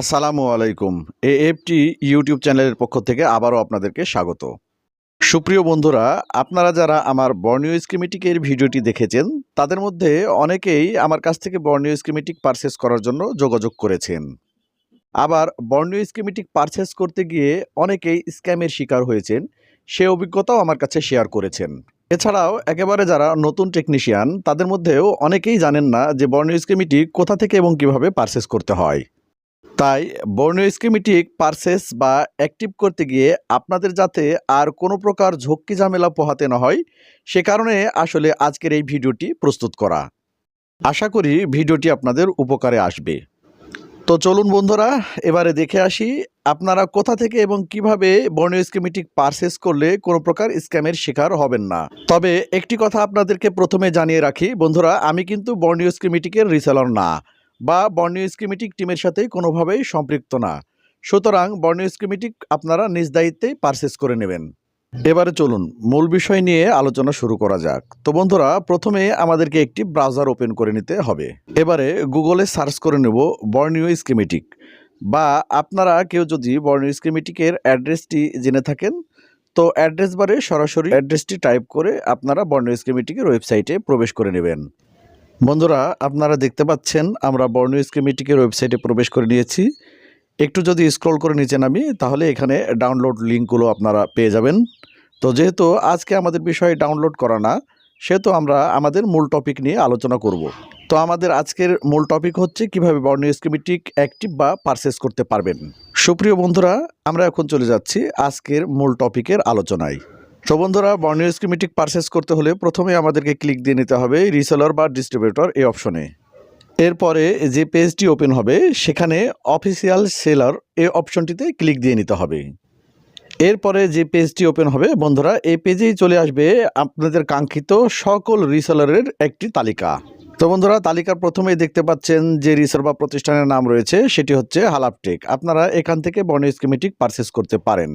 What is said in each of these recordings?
আসসালামু আলাইকুম। AFT YouTube চ্যানেলের পক্ষ থেকে আবারও আপনাদেরকে স্বাগত। সুপ্রিয় বন্ধুরা, আপনারা যারা আমার বর্ণীয় স্কিমেটিকের ভিডিওটি দেখেছেন, তাদের মধ্যে অনেকেই আমার কাছ থেকে বর্ণীয় স্কিমেটিক পারচেজ করার জন্য যোগাযোগ করেছেন। আবার বর্ণীয় স্কিমেটিক পারচেজ করতে গিয়ে অনেকেই স্ক্যামের শিকার হয়েছেন, সে অভিজ্ঞতাও আমার কাছে শেয়ার করেছেন। এছাড়াও একেবারে যারা নতুন টেকনিশিয়ান, তাদের মধ্যেও অনেকেই জানেন না যে বর্ণীয় স্কিমেটিক কোথা থেকে এবং কিভাবে পারচেজ করতে হয়। তাই বর্ণীয় স্কিমেটিক পারচেজ বা অ্যাক্টিভ করতে গিয়ে আপনাদের যাতে আর কোনো প্রকার ঝক্কি ঝামেলা পোহাতে না হয়, সে কারণে আসলে আজকের এই ভিডিওটি প্রস্তুত করা। আশা করি ভিডিওটি আপনাদের উপকারে আসবে। তো চলুন বন্ধুরা, এবারে দেখে আসি আপনারা কোথা থেকে এবং কিভাবে বর্ণীয় স্কিমেটিক পারচেজ করলে কোনো প্রকার স্ক্যামের শিকার হবেন না। তবে একটি কথা আপনাদেরকে প্রথমে জানিয়ে রাখি বন্ধুরা, আমি কিন্তু বর্ণীয় স্কিমেটিকের রিসেলর না বা বর্ণীয় স্কিমেটিক টিমের সাথে কোনোভাবেই সম্পৃক্ত না। সুতরাং বর্ণীয় স্কিমেটিক আপনারা নিজ দায়িত্বে পারচেজ করে নেবেন। এবারে চলুন মূল বিষয় নিয়ে আলোচনা শুরু করা যাক। তো বন্ধুরা, প্রথমে আমাদেরকে একটি ব্রাউজার ওপেন করে নিতে হবে। এবারে গুগলে সার্চ করে নেব বর্ণীয় স্কিমেটিক, বা আপনারা কেউ যদি বর্ণীয় স্কিমেটিকের অ্যাড্রেসটি জেনে থাকেন, তো অ্যাড্রেস বারে সরাসরি অ্যাড্রেসটি টাইপ করে আপনারা বর্ণীয় স্কিমেটিকের ওয়েবসাইটে প্রবেশ করে নেবেন। বন্ধুরা, আপনারা দেখতে পাচ্ছেন আমরা বর্ণীয় স্কিমেটিকের ওয়েবসাইটে প্রবেশ করে নিয়েছি। একটু যদি স্ক্রল করে নিচে নামি, তাহলে এখানে ডাউনলোড লিঙ্কগুলো আপনারা পেয়ে যাবেন। তো যেহেতু আজকে আমাদের বিষয় ডাউনলোড করা না, সেহেতু আমরা আমাদের মূল টপিক নিয়ে আলোচনা করব। তো আমাদের আজকের মূল টপিক হচ্ছে কিভাবে বর্ণীয় স্কিমেটিক অ্যাক্টিভ বা পারচেজ করতে পারবেন। সুপ্রিয় বন্ধুরা, আমরা এখন চলে যাচ্ছি আজকের মূল টপিকের আলোচনায়। তো বন্ধুরা, বর্ণীয় স্কিমেটিক পারচেজ করতে হলে প্রথমে আমাদেরকে ক্লিক দিয়ে নিতে হবে রিসেলার বা ডিস্ট্রিবিউটর এই অপশনে। এরপরে যে পেজটি ওপেন হবে সেখানে অফিসিয়াল সেলার এই অপশনটিতে ক্লিক দিয়ে নিতে হবে। এরপরে যে পেজটি ওপেন হবে বন্ধুরা, এই পেজেই চলে আসবে আপনাদের কাঙ্ক্ষিত সকল রিসেলারের একটি তালিকা। তো বন্ধুরা, তালিকার প্রথমেই দেখতে পাচ্ছেন যে রিসেল বা প্রতিষ্ঠানের নাম রয়েছে, সেটি হচ্ছে হালাপটেক। আপনারা এখান থেকে বর্ণীয় স্কিমেটিক পারচেজ করতে পারেন।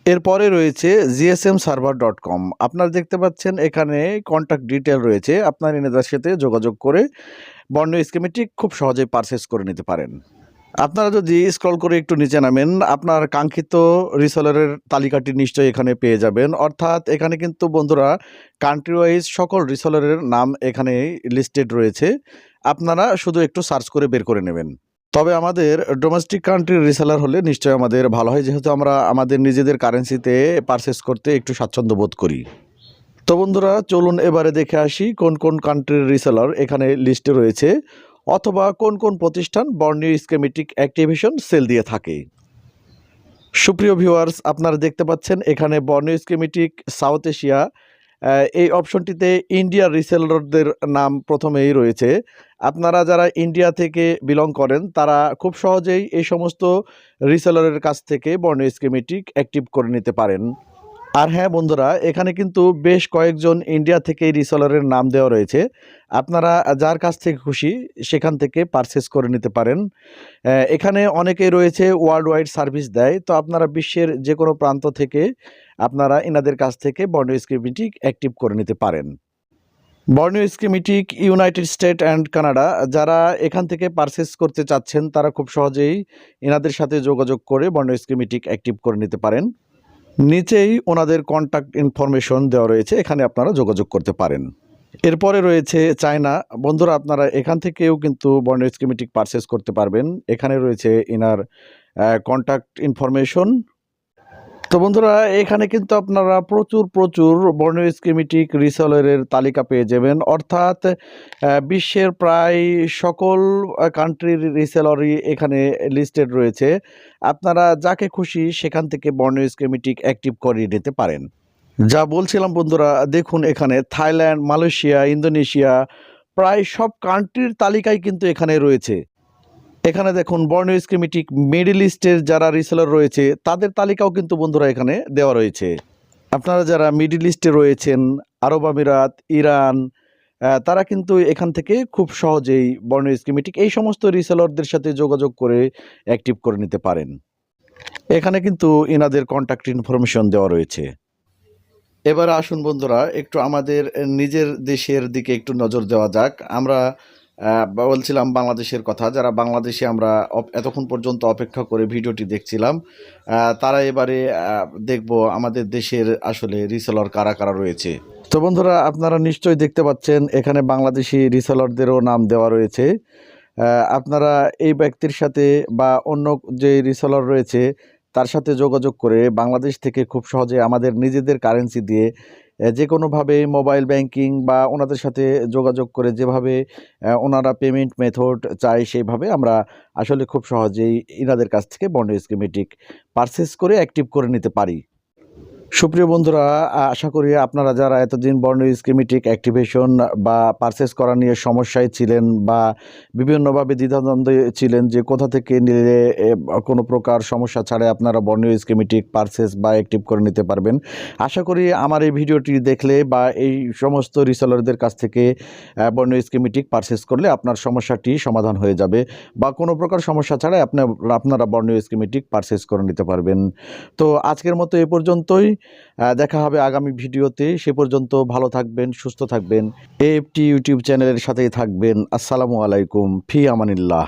এরপরে রয়েছে gsmserver.com। আপনারা দেখতে পাচ্ছেন এখানে কন্ট্যাক্ট ডিটেল রয়েছে, আপনার এনাদের সাথে যোগাযোগ করে বর্ণীয় স্কিমেটিক খুব সহজেই পারচেজ করে নিতে পারেন। আপনারা যদি স্ক্রল করে একটু নিচে নামেন, আপনার কাঙ্ক্ষিত রিসেলারের তালিকাটি নিশ্চয়ই এখানে পেয়ে যাবেন। অর্থাৎ এখানে কিন্তু বন্ধুরা কান্ট্রি ওয়াইজ সকল রিসেলারের নাম এখানে লিস্টেড রয়েছে। আপনারা শুধু একটু সার্চ করে বের করে নেবেন। তবে আমাদের ডোমেস্টিক কান্ট্রির রিসেলার হলে নিশ্চয়ই আমাদের ভালো হয়, যেহেতু আমরা আমাদের নিজেদের কারেন্সিতে পারচেস করতে একটু স্বাচ্ছন্দ্য বোধ করি। তো বন্ধুরা, চলুন এবারে দেখে আসি কোন কোন কান্ট্রির রিসেলার এখানে লিস্টে রয়েছে, অথবা কোন কোন প্রতিষ্ঠান বর্ণীয় স্কিমেটিক অ্যাক্টিভেশন সেল দিয়ে থাকে। সুপ্রিয় ভিউয়ার্স, আপনারা দেখতে পাচ্ছেন এখানে বর্ণীয় স্কিমেটিক সাউথ এশিয়া এই অপশনটিতে ইন্ডিয়ার রিসেলারদের নাম প্রথমেই রয়েছে। আপনারা যারা ইন্ডিয়া থেকে বিলং করেন, তারা খুব সহজেই এই সমস্ত রিসেলারের কাছ থেকে বর্ণীয় স্কিমেটিক অ্যাক্টিভ করে নিতে পারেন। আর হ্যাঁ বন্ধুরা, এখানে কিন্তু বেশ কয়েকজন ইন্ডিয়া থেকে রিসেলারের নাম দেওয়া রয়েছে। আপনারা যার কাছ থেকে খুশি সেখান থেকে পারচেস করে নিতে পারেন। এখানে অনেকেই রয়েছে ওয়ার্ল্ড ওয়াইড সার্ভিস দেয়। তো আপনারা বিশ্বের যে কোনো প্রান্ত থেকে আপনারা এনাদের কাছ থেকে বর্ণীয় স্কিমেটিক অ্যাক্টিভ করে নিতে পারেন। বর্ণীয় schematic United State and Canada, যারা এখান থেকে পারচেস করতে চাচ্ছেন, তারা খুব সহজেই এনাদের সাথে যোগাযোগ করে বর্ণীয় স্কিমেটিক অ্যাক্টিভ করে নিতে পারেন। নিচেই ওনাদের কন্ট্যাক্ট ইনফরমেশন দেওয়া রয়েছে, এখানে আপনারা যোগাযোগ করতে পারেন। এরপরে রয়েছে চায়না। বন্ধুরা, আপনারা এখান থেকেও কিন্তু বর্ণীয় স্কিমেটিক পারচেস করতে পারবেন। এখানে রয়েছে ইনার কন্ট্যাক্ট ইনফরমেশন। তো বন্ধুরা, এখানে কিন্তু আপনারা প্রচুর প্রচুর বর্ণীয় স্কিমেটিক রিসেলারের তালিকা পেয়ে যাবেন। অর্থাৎ বিশ্বের প্রায় সকল কান্ট্রির রিসেলারই এখানে লিস্টেড রয়েছে। আপনারা যাকে খুশি সেখান থেকে বর্ণীয় স্কিমেটিক অ্যাক্টিভ করিয়ে নিতে পারেন। যা বলছিলাম বন্ধুরা, দেখুন এখানে থাইল্যান্ড, মালয়েশিয়া, ইন্দোনেশিয়া, প্রায় সব কান্ট্রির তালিকায় কিন্তু এখানে রয়েছে। এখানে দেখুন বর্ণীয় স্কিমেটিক মিডল ইস্টের যারা রিসেলার রয়েছে, তাদের তালিকাও কিন্তু বন্ধুরা এখানে দেওয়া রয়েছে। আপনারা যারা মিডল ইস্টে রয়েছেন, আরব আমিরাত, ইরান, তারা কিন্তু এখান থেকে খুব সহজেই বর্ণীয় স্কিমেটিক এই সমস্ত রিসেলারদের সাথে যোগাযোগ করে অ্যাক্টিভ করে নিতে পারেন। এখানে কিন্তু এনাদের কন্ট্যাক্ট ইনফরমেশন দেওয়া রয়েছে। এবার আসুন বন্ধুরা, একটু আমাদের নিজের দেশের দিকে একটু নজর দেওয়া যাক। আমরা বলছিলাম বাংলাদেশের কথা, যারা বাংলাদেশে আমরা এতক্ষণ পর্যন্ত অপেক্ষা করে ভিডিওটি দেখছিলাম, তারা এবারে দেখব আমাদের দেশের আসলে রিসেলর কারা কারা রয়েছে। তো বন্ধুরা, আপনারা নিশ্চয়ই দেখতে পাচ্ছেন এখানে বাংলাদেশি রিসেলরদেরও নাম দেওয়া রয়েছে। আপনারা এই ব্যক্তির সাথে বা অন্য যে রিসেলর রয়েছে তার সাথে যোগাযোগ করে বাংলাদেশ থেকে খুব সহজে আমাদের নিজেদের কারেন্সি দিয়ে যে কোনোভাবে মোবাইল ব্যাংকিং বা ওনাদের সাথে যোগাযোগ করে যেভাবে ওনারা পেমেন্ট মেথড চায় সেইভাবে আমরা আসলে খুব সহজেই ইনাদের কাছ থেকে বন্ড স্কিমেটিক পারচেস করে অ্যাক্টিভ করে নিতে পারি। সুপ্রিয় বন্ধুরা, আশা করি আপনারা যারা এতদিন বন্ড স্কিমেটিক অ্যাক্টিভেশন বা পারচেস করা নিয়ে সমস্যায় ছিলেন বা বিভিন্নভাবে দ্বিধাদ্বন্দ্বে ছিলেন যে কোথা থেকে নিলে কোনো প্রকার সমস্যা ছাড়াই আপনারা বন্ড স্কিমেটিক পারচেস বা অ্যাক্টিভ করে নিতে পারবেন, আশা করি আমার এই ভিডিওটি দেখলে বা এই সমস্ত রিসেলরদের কাছ থেকে বন্ড স্কিমেটিক পারচেস করলে আপনার সমস্যাটি সমাধান হয়ে যাবে বা কোনো প্রকার সমস্যা ছাড়াই আপনারা বন্ড স্কিমেটিক পারচেস করে নিতে পারবেন। তো আজকের মতো এ পর্যন্তই। দেখা হবে আগামী ভিডিওতে। সে পর্যন্ত ভালো থাকবেন, সুস্থ থাকবেন, এএফটি ইউটিউব চ্যানেলের সাথেই থাকবেন। আসসালামু আলাইকুম, ফি আমানিল্লাহ।